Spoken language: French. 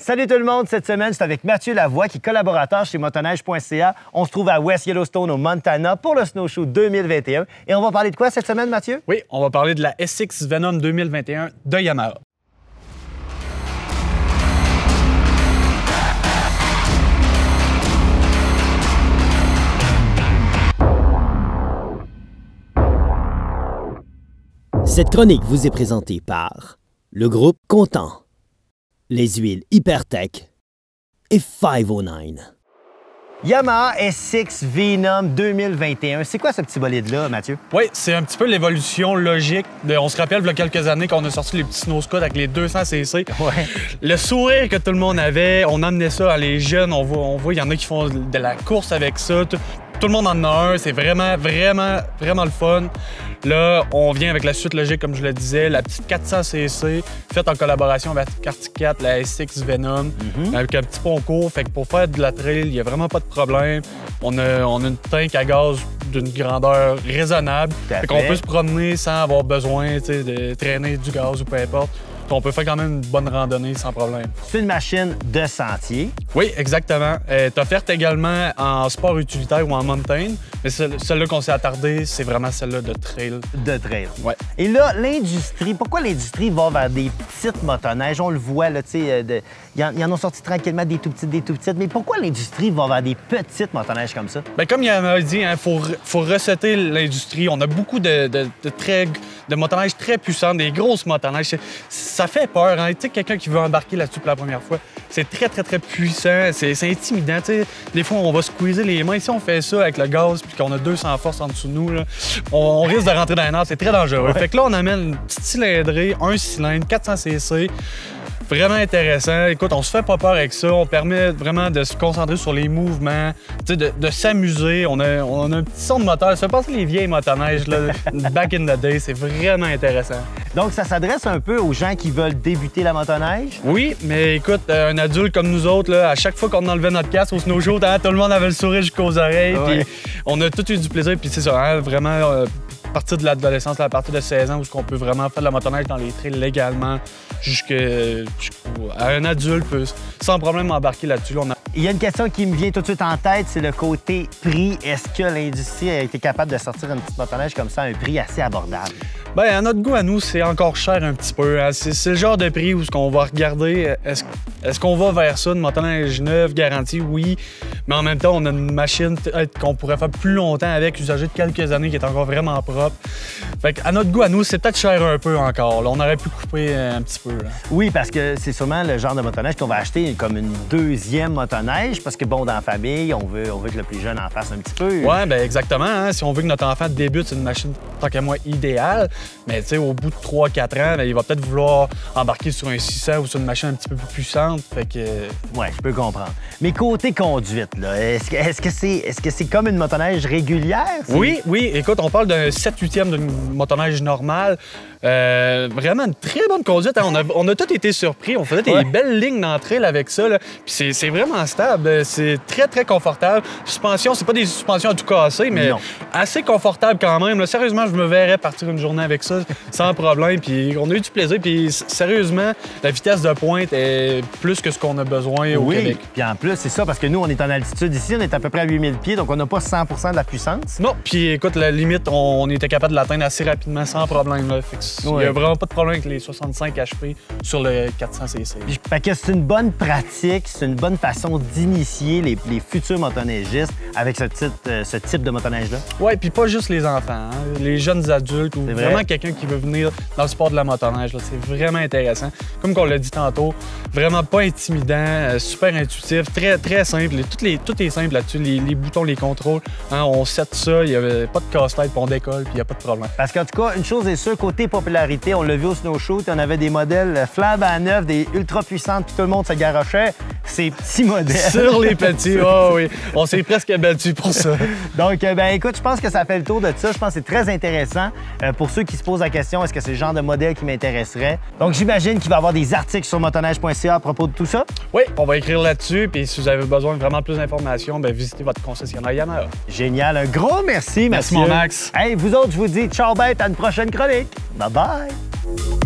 Salut tout le monde, cette semaine, c'est avec Mathieu Lavoie, qui est collaborateur chez motoneige.ca. On se trouve à West Yellowstone, au Montana, pour le Snowshoe 2021. Et on va parler de quoi cette semaine, Mathieu? Oui, on va parler de la SX Venom 2021 de Yamaha. Cette chronique vous est présentée par le groupe Content, les huiles Hypertech et 509. Yamaha SX Venom 2021. C'est quoi ce petit bolide-là, Mathieu? Oui, c'est un petit peu l'évolution logique. On se rappelle, il y a quelques années, qu'on a sorti les petits Snow Scott avec les 200cc. Ouais. Le sourire que tout le monde avait, on emmenait ça à les jeunes. On voit, il y en a qui font de la course avec ça. Tout le monde en a un. C'est vraiment le fun. Là, on vient avec la suite logique, comme je le disais, la petite 400cc, faite en collaboration avec Arctic 4, la SX Venom, avec un petit pont court. Fait que pour faire de la trail, il n'y a vraiment pas de problème. On a une tank à gaz d'une grandeur raisonnable. Fait qu'on peut se promener sans avoir besoin de traîner du gaz ou peu importe. On peut faire quand même une bonne randonnée sans problème. C'est une machine de sentier. Oui, exactement. Elle est offerte également en sport utilitaire ou en mountain. Mais celle-là qu'on s'est attardé, c'est vraiment celle-là de trail. De trail. Ouais. Et là, l'industrie, pourquoi l'industrie va vers des petites motoneiges? On le voit, là, tu sais, ils en ont sorti tranquillement des tout petites. Mais pourquoi l'industrie va vers des petites motoneiges comme ça? Bien, comme il m'a dit, il faut resetter l'industrie. On a beaucoup de motoneiges très puissants, des grosses motoneiges. Ça fait peur, hein? Tu sais, quelqu'un qui veut embarquer là-dessus pour la première fois, c'est très puissant, c'est intimidant. Tu sais, des fois, on va squeezer les mains. Si on fait ça avec le gaz puis qu'on a 200 forces en dessous de nous, là, on risque de rentrer dans un arbre. C'est très dangereux. Ouais. Fait que là, on amène une petite cylindrée, un cylindre, 400cc. Vraiment intéressant. Écoute, on se fait pas peur avec ça. On permet vraiment de se concentrer sur les mouvements, de s'amuser. On a un petit son de moteur. Ça fait passer les vieilles motoneiges, là, back in the day. C'est vraiment intéressant. Donc, ça s'adresse un peu aux gens qui veulent débuter la motoneige? Oui, mais écoute, un adulte comme nous autres, là, à chaque fois qu'on enlevait notre casque au snowshoe, tout le monde avait le sourire jusqu'aux oreilles. Ouais. Puis on a tout eu du plaisir. Puis c'est ça, hein, vraiment... à partir de l'adolescence, à partir de 16 ans, où on peut vraiment faire de la motoneige dans les trails légalement, jusqu'à un adulte peut sans problème embarquer là-dessus. Il y a une question qui me vient tout de suite en tête, c'est le côté prix. Est-ce que l'industrie a été capable de sortir une petite motoneige comme ça à un prix assez abordable? Bien, à notre goût, à nous, c'est encore cher un petit peu. Hein. C'est le genre de prix où on va regarder, est-ce qu'on va vers ça, une motoneige neuve, garantie? Oui, mais en même temps, on a une machine qu'on pourrait faire plus longtemps avec, usagée de quelques années, qui est encore vraiment propre. Fait qu'à notre goût, à nous, c'est peut-être cher un peu encore. Là. On aurait pu couper un petit peu. Là. Oui, parce que c'est sûrement le genre de motoneige qu'on va acheter comme une deuxième motoneige, parce que, bon, dans la famille, on veut que le plus jeune en fasse un petit peu. Oui, bien exactement. Hein. Si on veut que notre enfant débute, c'est une machine, tant qu'à moi, idéale. Mais tu sais, au bout de 3-4 ans, bien, il va peut-être vouloir embarquer sur un 600 ou sur une machine un petit peu plus puissante. Fait que... Oui, je peux comprendre. Mais côté conduite, là, est-ce que c'est comme une motoneige régulière? Oui. Écoute, on parle d'un 7/8e d'une motoneige normale. Vraiment une très bonne conduite. Hein. On a tous été surpris. On faisait des belles lignes d'entrée avec ça. Là. Puis c'est vraiment stable. C'est très confortable. Suspension, c'est pas des suspensions à tout casser, mais assez confortable quand même. Là, sérieusement, je me verrais partir une journée avec ça sans problème. Puis on a eu du plaisir. Puis sérieusement, la vitesse de pointe est plus que ce qu'on a besoin au Québec. Puis en plus, c'est ça, parce que nous, on est en altitude ici. On est à peu près à 8000 pieds, donc on n'a pas 100 de la puissance. Non, puis écoute, la limite, on était capable de l'atteindre assez rapidement sans problème. Là. Fait que il n'y a vraiment pas de problème avec les 65 HP sur le 400cc. Fait que c'est une bonne pratique, c'est une bonne façon d'initier les futurs motoneigistes avec ce type de motoneige-là. Oui, puis pas juste les enfants, hein? Les jeunes adultes ou vraiment quelqu'un qui veut venir dans le sport de la motoneige. C'est vraiment intéressant. Comme on l'a dit tantôt, vraiment pas intimidant, super intuitif, très simple. Tout est simple là-dessus. Les boutons, les contrôles, hein, on set ça, il n'y avait pas de casse-tête, puis on décolle, puis il n'y a pas de problème. Parce qu'en tout cas, une chose est sûre, côté popularité, on l'a vu au snowshoe, on avait des modèles flambant neufs, des ultra puissantes, puis tout le monde se garochait. Ces petits modèles. Sur les petits, oh oui. On s'est presque battu pour ça. Donc, ben écoute, je pense que ça fait le tour de ça. Je pense que c'est très intéressant pour ceux qui se posent la question, est-ce que c'est le genre de modèle qui m'intéresserait? Donc, j'imagine qu'il va y avoir des articles sur motoneige.ca à propos de tout ça. Oui, on va écrire là-dessus. Puis si vous avez besoin de vraiment plus d'informations, bien, visitez votre concessionnaire Yamaha. Génial. Un gros merci, Merci, Mathieu. mon Max. Hey, vous autres, je vous dis ciao bête, à une prochaine chronique. Bye bye.